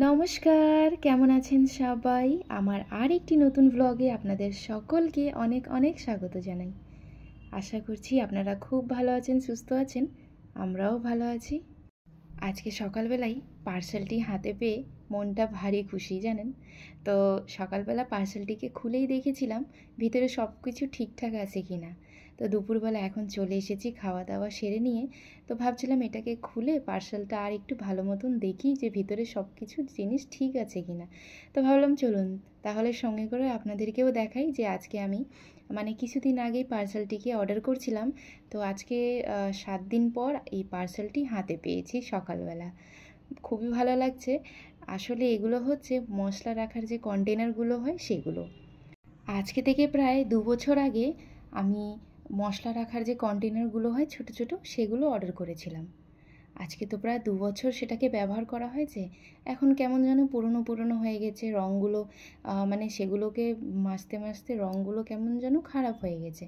নমস্কার, কেমন আছেন সবাই? আমার আরেকটি নতুন ভ্লগে আপনাদের সকলকে অনেক অনেক স্বাগত জানাই। আশা করছি আপনারা খুব ভালো আছেন, সুস্থ আছেন। আমরাও ভালো আছি। আজকে সকালবেলায় পার্সেলটি হাতে পেয়ে মনটা ভারী খুশি, জানেন তো। সকালবেলা পার্সেলটিকে খুলেই দেখেছিলাম ভিতরে সব কিছু ঠিকঠাক আছে কি না। তো দুপুরবেলা এখন চলে এসেছি খাওয়া দাওয়া সেরে নিয়ে। তো ভাবছিলাম এটাকে খুলে পার্সেলটা আর একটু ভালো মতন দেখি যে ভিতরে সব কিছু জিনিস ঠিক আছে কি না। তো ভাবলাম চলুন তাহলে সঙ্গে করে আপনাদেরকেও দেখাই যে আজকে আমি কিছুদিন আগেই পার্সেলটিকে অর্ডার করছিলাম। তো আজকে 7 দিন পর এই পার্সেলটি হাতে পেয়েছি সকালবেলা। খুবই ভালো লাগছে। আসলে এগুলো হচ্ছে মশলা রাখার যে কন্টেনারগুলো হয় সেগুলো। আজকে থেকে প্রায় 2 বছর আগে আমি মশলা রাখার যে কন্টেনারগুলো হয় ছোট ছোট সেগুলো অর্ডার করেছিলাম। আজকে তো প্রায় 2 বছর সেটাকে ব্যবহার করা হয়েছে। এখন কেমন যেন পুরনো পুরনো হয়ে গেছে রঙগুলো। সেগুলোকে মাজতে মাজতে রঙগুলো কেমন যেন খারাপ হয়ে গেছে।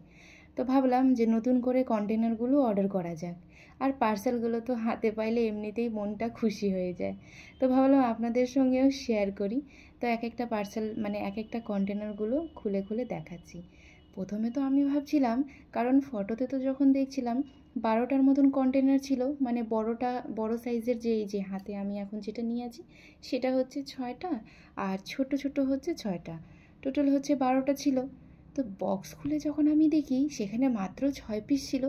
তো ভাবলাম যে নতুন করে কন্টেনারগুলো অর্ডার করা যাক। আর পার্সেলগুলো তো হাতে পাইলে এমনিতেই মনটা খুশি হয়ে যায়। তো ভাবলাম আপনাদের সঙ্গেও শেয়ার করি। তো এক একটা পার্সেল এক একটা কন্টেনারগুলো খুলে খুলে দেখাচ্ছি। প্রথমে তো আমি ভাবছিলাম, কারণ ফটোতে তো যখন দেখছিলাম 12টার মতন কন্টেনার ছিল, বড় সাইজের যে হাতে আমি এখন যেটা নিয়ে আছি সেটা হচ্ছে 6টা, আর ছোট ছোট হচ্ছে 6টা, টোটাল হচ্ছে 12টা ছিল। তো বক্স খুলে যখন আমি দেখি সেখানে মাত্র 6 পিস ছিল।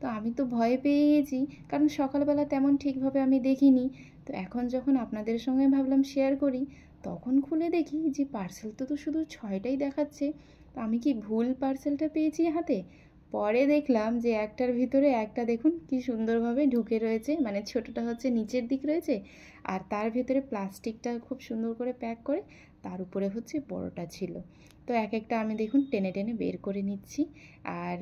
তো আমি তো ভয় পেয়ে গেছি, কারণ সকালবেলা তেমন ঠিকভাবে আমি দেখিনি। তো এখন যখন আপনাদের সঙ্গে ভাবলাম শেয়ার করি, তখন খুলে দেখি যে পার্সেল তো শুধু 6টাই দেখাচ্ছে। তো আমি কি ভুল পার্সেলটা পেয়েছি হাতে? পরে দেখলাম যে একটার ভিতরে একটা দেখুন কি সুন্দরভাবে ঢুকে রয়েছে, ছোটটা হচ্ছে নিচের দিক রয়েছে, আর তার ভেতরে প্লাস্টিকটা খুব সুন্দর করে প্যাক করে তার উপরে হচ্ছে বড়টা ছিল। তো এক একটা আমি দেখুন টেনে টেনে বের করে নিচ্ছি। আর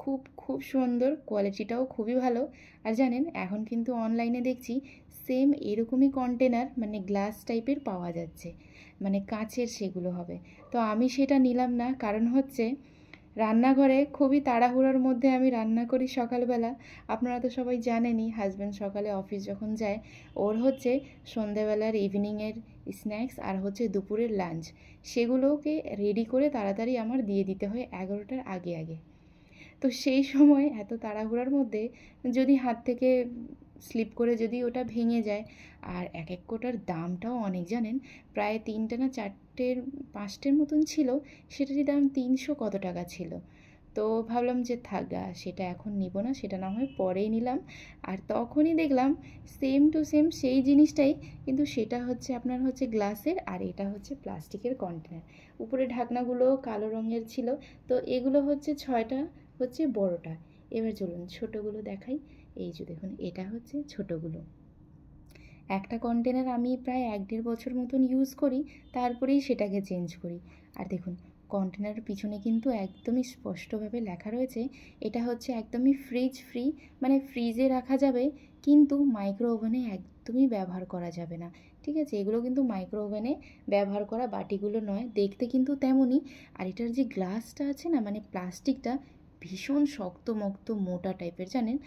খুব খুব সুন্দর, কোয়ালিটিটাও খুবই ভালো। আর জানেন এখন কিন্তু অনলাইনে দেখছি সেম এরকমই কন্টেনার গ্লাস টাইপের পাওয়া যাচ্ছে, কাঁচের সেগুলো হবে। তো আমি সেটা নিলাম না, কারণ হচ্ছে রান্নাঘরে খুবই তাড়াহুড়োর মধ্যে আমি রান্না করি সকালবেলা। আপনারা তো সবাই জানেনই, হাজব্যান্ড সকালে অফিস যখন যায় ওর হচ্ছে সন্ধেবেলার ইভিনিংয়ের স্ন্যাক্স আর হচ্ছে দুপুরের লাঞ্চ, সেগুলোকে রেডি করে তাড়াতাড়ি আমার দিয়ে দিতে হয় 11টার আগে আগে। তো সেই সময় এত তাড়াহুড়ার মধ্যে যদি হাত থেকে স্লিপ করে যদি ওটা ভেঙে যায়, আর এক এক কোটার দামটাও অনেক, জানেন প্রায় 3টে না 4টের 5টের মতন ছিল, সেটারই দাম 300 কত টাকা ছিল। তো ভাবলাম যে থাক গা, সেটা এখন নিব না, সেটা না হয় পরেই নিলাম। আর তখনই দেখলাম সেম টু সেম সেই জিনিসটাই, কিন্তু সেটা হচ্ছে আপনার হচ্ছে গ্লাসের আর এটা হচ্ছে প্লাস্টিকের কন্টেনার। উপরে ঢাকনাগুলো কালো রঙের ছিল। তো এগুলো হচ্ছে 6টা হচ্ছে বড়টা। এবার চলুন ছোটোগুলো দেখাই। এই যে দেখুন এটা হচ্ছে ছোটোগুলো। একটা কন্টেনার আমি প্রায় 1-1.5 বছর মতন ইউজ করি, তারপরেই সেটাকে চেঞ্জ করি। আর দেখুন কন্টেনারের পিছনে কিন্তু একদমই স্পষ্টভাবে লেখা রয়েছে এটা হচ্ছে একদমই ফ্রিজ ফ্রি, ফ্রিজে রাখা যাবে, কিন্তু মাইক্রো ওভেনে একদমই ব্যবহার করা যাবে না। ঠিক আছে, এগুলো কিন্তু মাইক্রো ওভেনে ব্যবহার করা বাটিগুলো নয়, দেখতে কিন্তু তেমনই। আর এটার যে গ্লাসটা আছে না, প্লাস্টিকটা ভীষণ শক্তমক্ত মোটা টাইপের, জানেন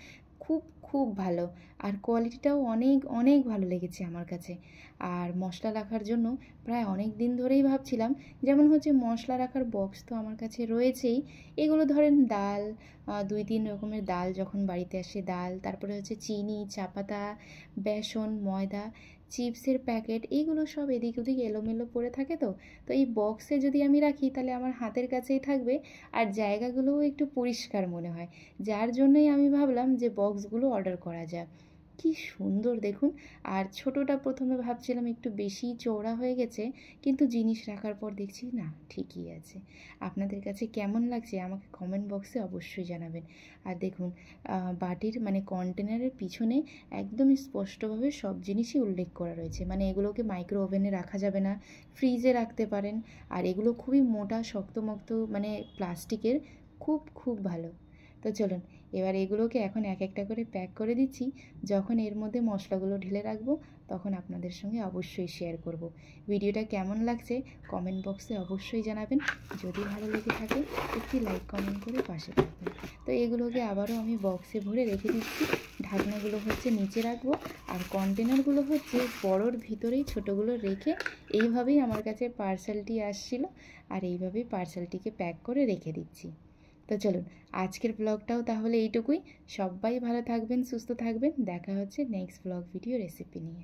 খুব খুব ভালো। আর কোয়ালিটিটাও অনেক অনেক ভালো লেগেছে আমার কাছে। আর মশলা রাখার জন্য প্রায় অনেক দিন ধরেই ভাবছিলাম, যেমন হচ্ছে মশলা রাখার বক্স তো আমার কাছে রয়েছেই। এগুলো ধরেন ডাল, 2-3 রকমের ডাল যখন বাড়িতে আসে ডাল, তারপরে হচ্ছে চিনি, চা পাতা, বেসন, ময়দা, চিপসের প্যাকেট, এইগুলো সব এদিক ওদিক এলোমেলো পড়ে থাকে। তো তো এই বক্সে যদি আমি রাখি তাহলে আমার হাতের কাছেই থাকবে, আর জায়গাগুলোও একটু পরিষ্কার মনে হয়। যার জন্যই আমি ভাবলাম যে বক্সগুলো অর্ডার করা যাক। কি সুন্দর দেখুন। আর ছোটোটা প্রথমে ভাবছিলাম একটু বেশি চওড়া হয়ে গেছে, কিন্তু জিনিস রাখার পর দেখছি না ঠিকই আছে। আপনাদের কাছে কেমন লাগছে আমাকে কমেন্ট বক্সে অবশ্যই জানাবেন। আর দেখুন বাটির কন্টেনারের পিছনে একদম স্পষ্টভাবে সব জিনিসই উল্লেখ করা রয়েছে, এগুলোকে মাইক্রো ওভেনে রাখা যাবে না, ফ্রিজে রাখতে পারেন। আর এগুলো খুবই মোটা শক্তমক্ত প্লাস্টিকের, খুব খুব ভালো। তো চলুন এবার এগুলোকে এখন এক একটা করে প্যাক করে দিচ্ছি। যখন এর মধ্যে মশলাগুলো ঢেলে রাখবো তখন আপনাদের সঙ্গে অবশ্যই শেয়ার করব। ভিডিওটা কেমন লাগছে কমেন্ট বক্সে অবশ্যই জানাবেন। যদি ভালো লেগে থাকে একটি লাইক কমেন্ট করে পাশে থাকবেন। তো এগুলোকে আবারও আমি বক্সে ভরে রেখে দিচ্ছি ঢাকনাগুলো হচ্ছে নিচে রাখবো, আর কন্টেনারগুলো হচ্ছে বড়োর ভিতরেই ছোটোগুলো রেখে এইভাবেই আমার কাছে পার্সেলটি আসছিল, আর এইভাবেই পার্সেলটিকে প্যাক করে রেখে দিচ্ছি। তো চলুন আজকের ব্লগটাও তাহলে এইটুকুই। সবাই ভালো থাকবেন, সুস্থ থাকবেন। দেখা হচ্ছে নেক্সট ব্লগ ভিডিও রেসিপি নিয়ে।